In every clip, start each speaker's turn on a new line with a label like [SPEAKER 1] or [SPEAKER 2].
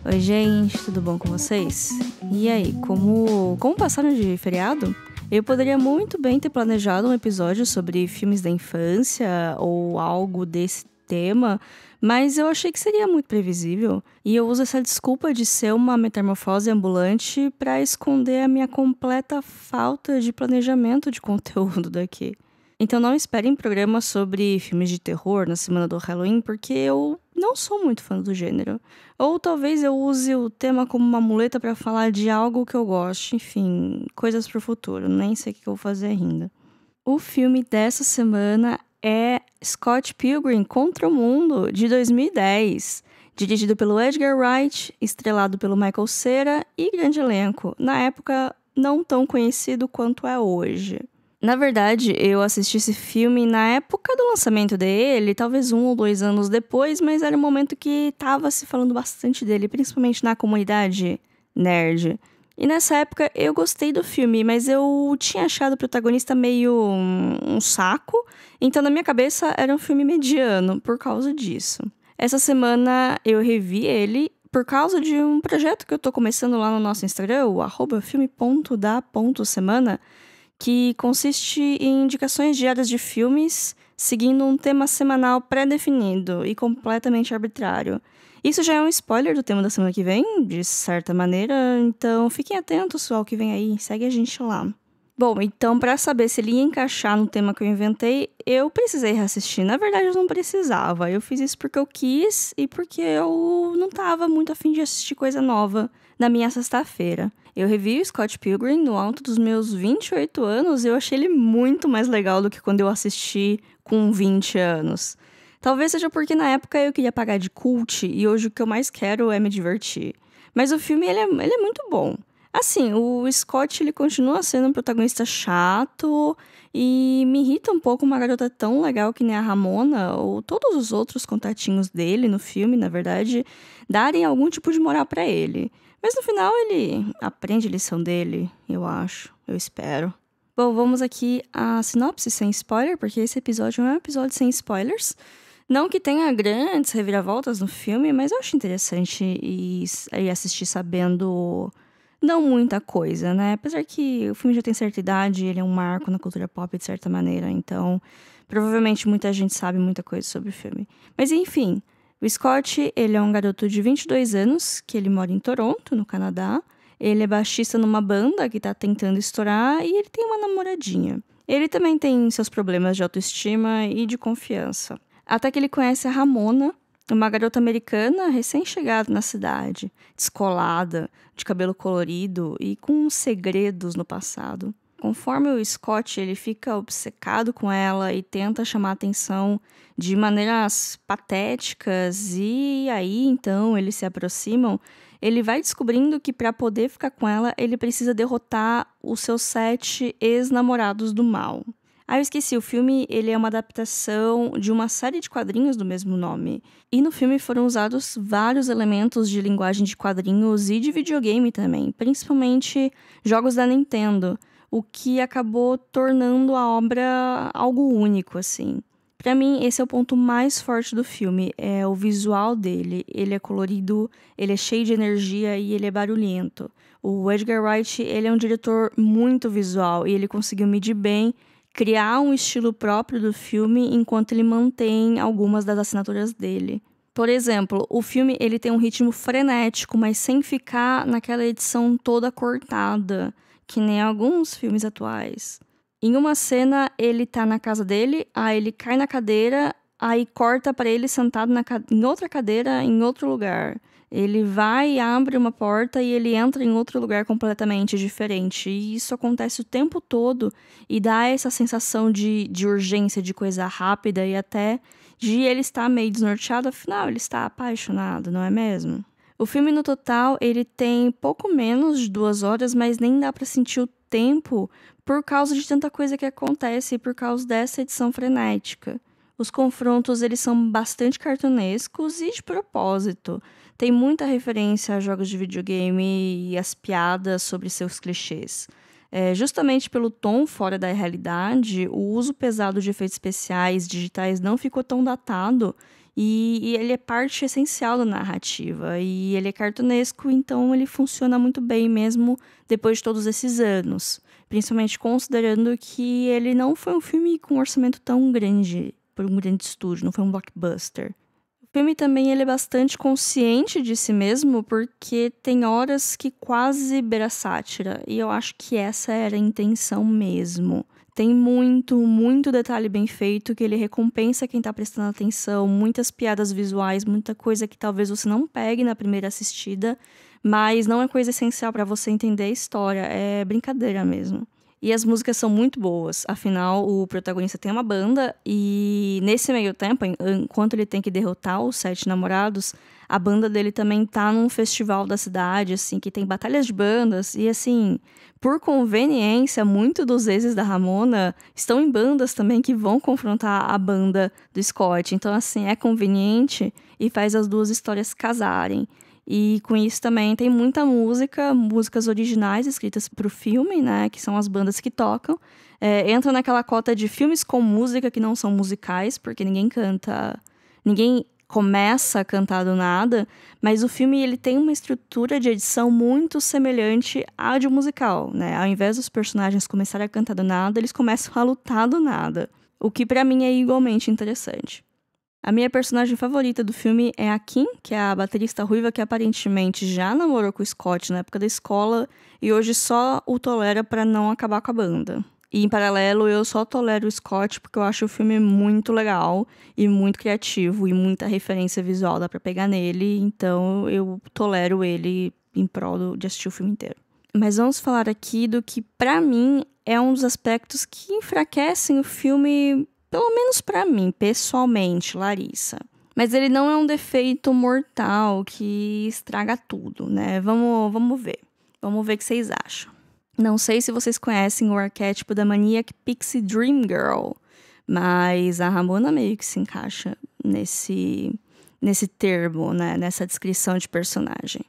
[SPEAKER 1] Oi, gente, tudo bom com vocês? E aí, como passaram de feriado? Eu poderia muito bem ter planejado um episódio sobre filmes da infância ou algo desse tema, mas eu achei que seria muito previsível. E eu uso essa desculpa de ser uma metamorfose ambulante para esconder a minha completa falta de planejamento de conteúdo daqui. Então não esperem programas sobre filmes de terror na semana do Halloween, porque eu não sou muito fã do gênero. Ou talvez eu use o tema como uma muleta para falar de algo que eu gosto, enfim, coisas pro futuro, nem sei o que eu vou fazer ainda. O filme dessa semana é Scott Pilgrim Contra o Mundo, de 2010. Dirigido pelo Edgar Wright, estrelado pelo Michael Cera e grande elenco, na época não tão conhecido quanto é hoje. Na verdade, eu assisti esse filme na época do lançamento dele, talvez 1 ou 2 anos depois, mas era um momento que tava se falando bastante dele, principalmente na comunidade nerd. E nessa época eu gostei do filme, mas eu tinha achado o protagonista meio um saco, então na minha cabeça era um filme mediano por causa disso. Essa semana eu revi ele por causa de um projeto que eu tô começando lá no nosso Instagram, o @filme.da.semana, que consiste em indicações diárias de filmes, seguindo um tema semanal pré-definido e completamente arbitrário. Isso já é um spoiler do tema da semana que vem, de certa maneira, então fiquem atentos ao que vem aí, segue a gente lá. Bom, então para saber se ele ia encaixar no tema que eu inventei, eu precisei reassistir. Na verdade, eu não precisava, eu fiz isso porque eu quis e porque eu não tava muito afim de assistir coisa nova na minha sexta-feira. Eu revi o Scott Pilgrim no alto dos meus 28 anos e eu achei ele muito mais legal do que quando eu assisti com 20 anos. Talvez seja porque na época eu queria pagar de cult e hoje o que eu mais quero é me divertir. Mas o filme, ele é muito bom. Assim, o Scott, ele continua sendo um protagonista chato e me irrita um pouco uma garota tão legal que nem a Ramona ou todos os outros contatinhos dele no filme, na verdade, darem algum tipo de moral pra ele. Mas no final ele aprende a lição dele, eu acho, eu espero. Bom, vamos aqui à sinopse sem spoiler, porque esse episódio é um episódio sem spoilers. Não que tenha grandes reviravoltas no filme, mas eu acho interessante ir assistir sabendo não muita coisa, né? Apesar que o filme já tem certa idade, ele é um marco na cultura pop de certa maneira, então provavelmente muita gente sabe muita coisa sobre o filme. Mas enfim, o Scott, ele é um garoto de 22 anos, que ele mora em Toronto, no Canadá. Ele é baixista numa banda que tá tentando estourar e ele tem uma namoradinha. Ele também tem seus problemas de autoestima e de confiança. Até que ele conhece a Ramona, uma garota americana recém-chegada na cidade, descolada, de cabelo colorido e com segredos no passado. Conforme o Scott ele fica obcecado com ela e tenta chamar a atenção de maneiras patéticas e aí então eles se aproximam, ele vai descobrindo que para poder ficar com ela ele precisa derrotar os seus 7 ex-namorados do mal. Ah, eu esqueci, o filme ele é uma adaptação de uma série de quadrinhos do mesmo nome. E no filme foram usados vários elementos de linguagem de quadrinhos e de videogame também, principalmente jogos da Nintendo, o que acabou tornando a obra algo único, assim. Pra mim, esse é o ponto mais forte do filme, é o visual dele. Ele é colorido, ele é cheio de energia e ele é barulhento. O Edgar Wright, ele é um diretor muito visual e ele conseguiu medir bem, criar um estilo próprio do filme enquanto ele mantém algumas das assinaturas dele. Por exemplo, o filme ele tem um ritmo frenético, mas sem ficar naquela edição toda cortada, que nem alguns filmes atuais. Em uma cena, ele tá na casa dele, aí ele cai na cadeira, aí corta pra ele sentado em outra cadeira, em outro lugar. Ele vai, abre uma porta e ele entra em outro lugar completamente diferente. E isso acontece o tempo todo e dá essa sensação de urgência, de coisa rápida e até de ele estar meio desnorteado, afinal ele está apaixonado, não é mesmo? O filme no total, ele tem pouco menos de 2 horas, mas nem dá pra sentir o tempo por causa de tanta coisa que acontece e por causa dessa edição frenética. Os confrontos, eles são bastante cartunescos e de propósito. Tem muita referência a jogos de videogame e as piadas sobre seus clichês. Justamente pelo tom fora da realidade, o uso pesado de efeitos especiais digitais não ficou tão datado E ele é parte essencial da narrativa. E ele é cartunesco, então ele funciona muito bem mesmo depois de todos esses anos. Principalmente considerando que ele não foi um filme com um orçamento tão grande, por um grande estúdio, não foi um blockbuster. O filme também ele é bastante consciente de si mesmo, porque tem horas que quase beira sátira. E eu acho que essa era a intenção mesmo. Tem muito detalhe bem feito, que ele recompensa quem tá prestando atenção, muitas piadas visuais, muita coisa que talvez você não pegue na primeira assistida, mas não é coisa essencial pra você entender a história, é brincadeira mesmo. E as músicas são muito boas, afinal o protagonista tem uma banda e nesse meio tempo, enquanto ele tem que derrotar os 7 namorados, a banda dele também tá num festival da cidade, assim, que tem batalhas de bandas e assim, por conveniência, muitos dos exes da Ramona estão em bandas também que vão confrontar a banda do Scott. Então, assim, é conveniente e faz as duas histórias casarem. E com isso também tem muita músicas originais escritas para o filme, né? Que são as bandas que tocam. Entra naquela cota de filmes com música que não são musicais, porque ninguém começa a cantar do nada, mas o filme ele tem uma estrutura de edição muito semelhante à de um musical, né? Ao invés dos personagens começarem a cantar do nada, eles começam a lutar do nada, o que pra mim é igualmente interessante. A minha personagem favorita do filme é a Kim, que é a baterista ruiva que aparentemente já namorou com o Scott na época da escola e hoje só o tolera pra não acabar com a banda. E, em paralelo, eu só tolero o Scott porque eu acho o filme muito legal e muito criativo e muita referência visual dá pra pegar nele, então eu tolero ele em prol de assistir o filme inteiro. Mas vamos falar aqui do que, pra mim, é um dos aspectos que enfraquecem o filme, pelo menos pra mim, pessoalmente, Larissa. Mas ele não é um defeito mortal que estraga tudo, né? Vamos ver. Vamos ver o que vocês acham. Não sei se vocês conhecem o arquétipo da Maniac Pixie Dream Girl, mas a Ramona meio que se encaixa nesse termo, né? Nessa descrição de personagem.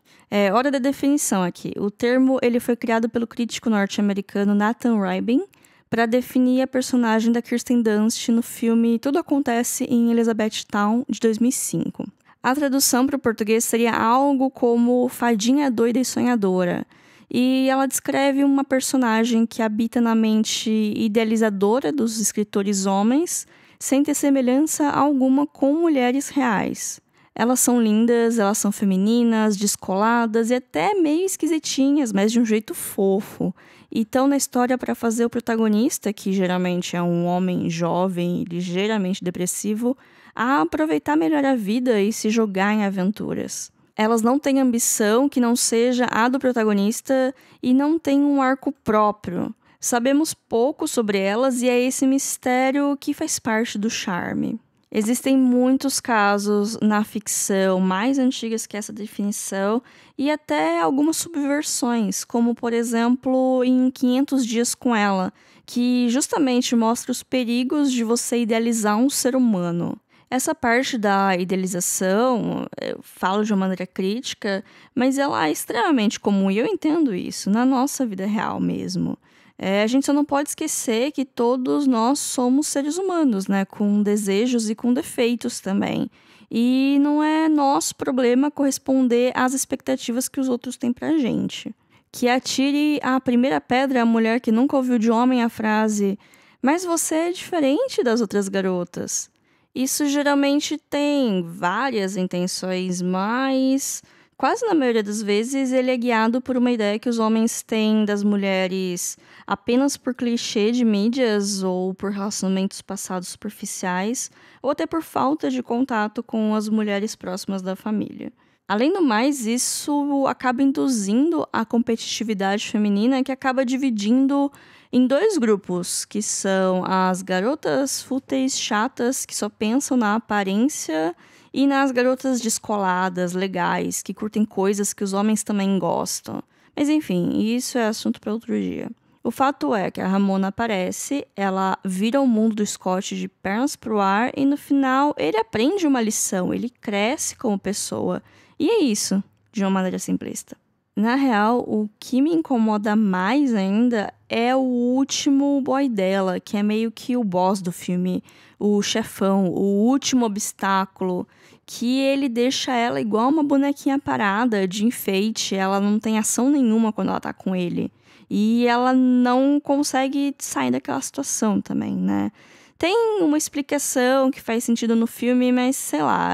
[SPEAKER 1] Hora da definição aqui. O termo ele foi criado pelo crítico norte-americano Nathan Rybin para definir a personagem da Kirsten Dunst no filme Tudo Acontece em Elizabethtown, de 2005. A tradução para o português seria algo como fadinha doida e sonhadora. E ela descreve uma personagem que habita na mente idealizadora dos escritores homens, sem ter semelhança alguma com mulheres reais. Elas são lindas, elas são femininas, descoladas e até meio esquisitinhas, mas de um jeito fofo. E estão na história para fazer o protagonista, que geralmente é um homem jovem e ligeiramente depressivo, a aproveitar melhor a vida e se jogar em aventuras. Elas não têm ambição que não seja a do protagonista e não têm um arco próprio. Sabemos pouco sobre elas e é esse mistério que faz parte do charme. Existem muitos casos na ficção mais antigas que essa definição e até algumas subversões, como por exemplo em 500 Dias com Ela, que justamente mostra os perigos de você idealizar um ser humano. Essa parte da idealização, eu falo de uma maneira crítica, mas ela é extremamente comum e eu entendo isso na nossa vida real mesmo. A gente só não pode esquecer que todos nós somos seres humanos, né? Com desejos e com defeitos também. E não é nosso problema corresponder às expectativas que os outros têm pra gente. Que atire a primeira pedra a mulher que nunca ouviu de homem a frase "Mas você é diferente das outras garotas". Isso geralmente tem várias intenções, mas quase na maioria das vezes ele é guiado por uma ideia que os homens têm das mulheres apenas por clichê de mídias ou por relacionamentos passados superficiais, ou até por falta de contato com as mulheres próximas da família. Além do mais, isso acaba induzindo a competitividade feminina que acaba dividindo em 2 grupos, que são as garotas fúteis chatas que só pensam na aparência e nas garotas descoladas, legais, que curtem coisas que os homens também gostam. Mas enfim, isso é assunto para outro dia. O fato é que a Ramona aparece, ela vira o mundo do Scott de pernas pro ar e no final ele aprende uma lição, ele cresce como pessoa. E é isso, de uma maneira simplista. Na real, o que me incomoda mais ainda é o último boy dela, que é meio que o boss do filme, o chefão, o último obstáculo, que ele deixa ela igual uma bonequinha parada de enfeite, ela não tem ação nenhuma quando ela tá com ele. E ela não consegue sair daquela situação também, né? Tem uma explicação que faz sentido no filme, mas sei lá,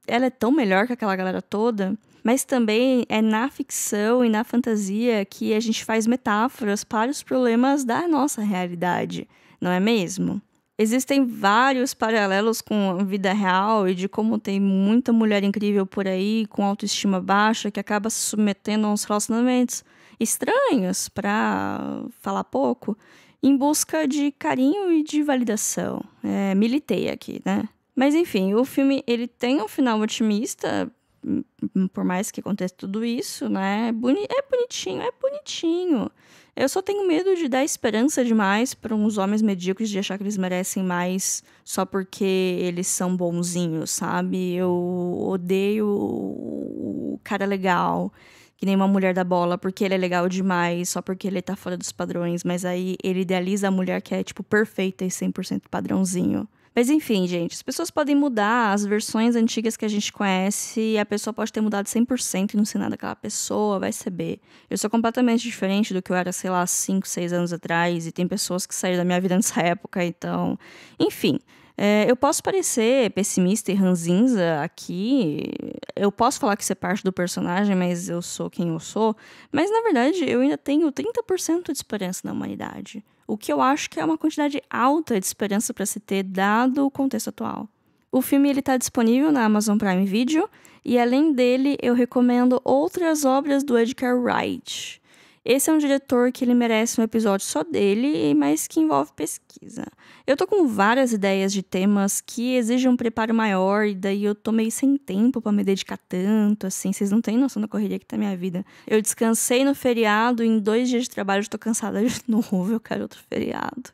[SPEAKER 1] ela é tão melhor que aquela galera toda. Mas também é na ficção e na fantasia que a gente faz metáforas para os problemas da nossa realidade, não é mesmo? Existem vários paralelos com a vida real e de como tem muita mulher incrível por aí, com autoestima baixa, que acaba se submetendo a uns relacionamentos estranhos, para falar pouco, em busca de carinho e de validação. Militei aqui, né? Mas enfim, o filme ele tem um final otimista, por mais que aconteça tudo isso, né? É bonitinho. Eu só tenho medo de dar esperança demais para uns homens medíocres, de achar que eles merecem mais só porque eles são bonzinhos, sabe? Eu odeio o cara legal, que nem uma mulher da bola, porque ele é legal demais, só porque ele tá fora dos padrões, mas aí ele idealiza a mulher que é, tipo, perfeita e 100% padrãozinho. Mas enfim, gente, as pessoas podem mudar, as versões antigas que a gente conhece, e a pessoa pode ter mudado 100% e não ser nada daquela pessoa, vai saber. Eu sou completamente diferente do que eu era, sei lá, 5, 6 anos atrás, e tem pessoas que saíram da minha vida nessa época, então... Enfim, eu posso parecer pessimista e ranzinza aqui, eu posso falar que isso é parte do personagem, mas eu sou quem eu sou, mas na verdade eu ainda tenho 30% de esperança na humanidade. O que eu acho que é uma quantidade alta de esperança para se ter, dado o contexto atual. O filme está disponível na Amazon Prime Video, e além dele, eu recomendo outras obras do Edgar Wright. Esse é um diretor que ele merece um episódio só dele, mas que envolve pesquisa. Eu tô com várias ideias de temas que exigem um preparo maior, e daí eu tô meio sem tempo pra me dedicar tanto, assim, vocês não têm noção da correria que tá minha vida. Eu descansei no feriado, e em 2 dias de trabalho eu tô cansada de novo, eu quero outro feriado.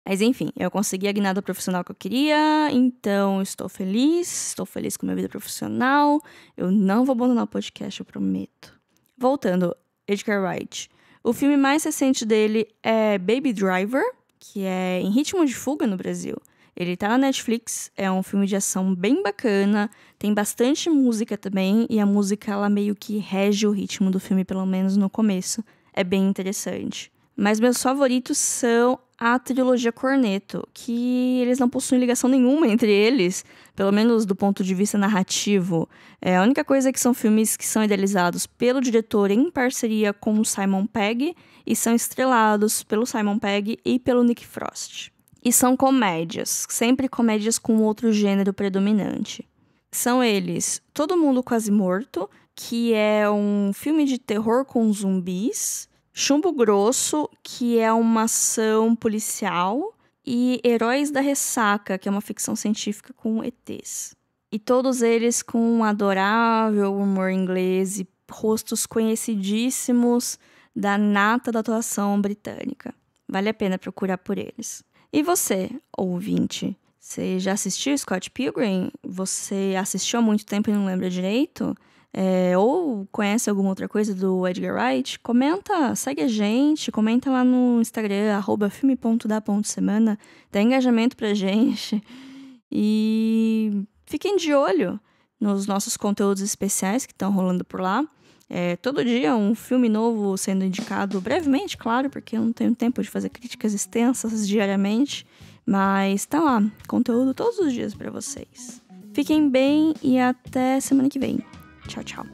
[SPEAKER 1] Mas enfim, eu consegui a guinada profissional que eu queria, então estou feliz com a minha vida profissional, eu não vou abandonar o podcast, eu prometo. Voltando, Edgar Wright. O filme mais recente dele é Baby Driver, que é Em Ritmo de Fuga no Brasil. Ele tá na Netflix, é um filme de ação bem bacana, tem bastante música também, e a música ela meio que rege o ritmo do filme, pelo menos no começo. É bem interessante. Mas meus favoritos são a trilogia Cornetto, que eles não possuem ligação nenhuma entre eles, pelo menos do ponto de vista narrativo. A única coisa é que são filmes que são idealizados pelo diretor em parceria com o Simon Pegg e são estrelados pelo Simon Pegg e pelo Nick Frost. E são comédias, sempre comédias com outro gênero predominante. São eles Todo Mundo Quase Morto, que é um filme de terror com zumbis, Chumbo Grosso, que é uma ação policial, e Heróis da Ressaca, que é uma ficção científica com ETs. E todos eles com um adorável humor inglês e rostos conhecidíssimos da nata da atuação britânica. Vale a pena procurar por eles. E você, ouvinte? Você já assistiu Scott Pilgrim? Você assistiu há muito tempo e não lembra direito? Ou conhece alguma outra coisa do Edgar Wright? Comenta, segue a gente, comenta lá no Instagram, @filme.da.semana, dá engajamento pra gente. E fiquem de olho nos nossos conteúdos especiais que estão rolando por lá. Todo dia um filme novo sendo indicado brevemente, claro, porque eu não tenho tempo de fazer críticas extensas diariamente, mas tá lá, conteúdo todos os dias pra vocês. Fiquem bem e até semana que vem. Tchau, tchau.